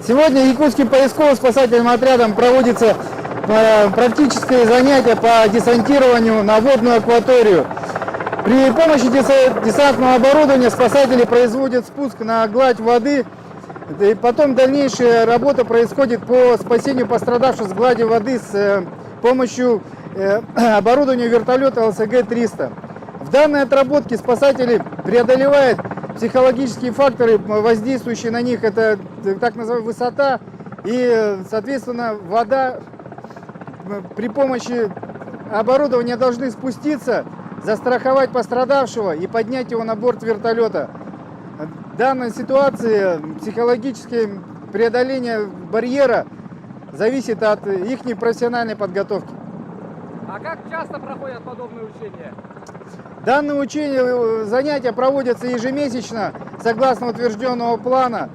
Сегодня Якутским поисково-спасательным отрядом проводится практическое занятие по десантированию на водную акваторию. При помощи десантного оборудования спасатели производят спуск на гладь воды, и потом дальнейшая работа происходит по спасению пострадавших с глади воды с помощью оборудования вертолета ЛСГ-300. В данной отработке спасатели преодолевают психологические факторы, воздействующие на них, это так называемая высота и, соответственно, вода. При помощи оборудования должны спуститься, застраховать пострадавшего и поднять его на борт вертолета. В данной ситуации психологическое преодоление барьера зависит от их профессиональной подготовки. А как часто проходят подобные учения? Данные учения, занятия проводятся ежемесячно, согласно утвержденного плана,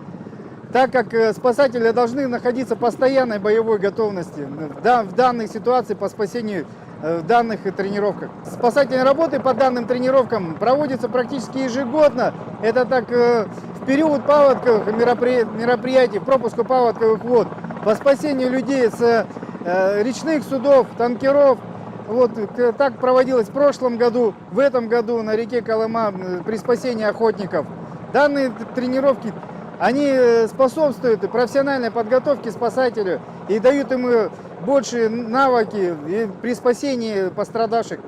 так как спасатели должны находиться в постоянной боевой готовности в данной ситуации по спасению в данных тренировках. Спасательные работы по данным тренировкам проводятся практически ежегодно. Это так в период паводковых мероприятий, пропуску паводковых вод, по спасению людей с речных судов, танкеров. Вот так проводилось в прошлом году, в этом году на реке Колыма при спасении охотников. Данные тренировки, они способствуют профессиональной подготовке спасателю и дают ему больше навыки при спасении пострадавших.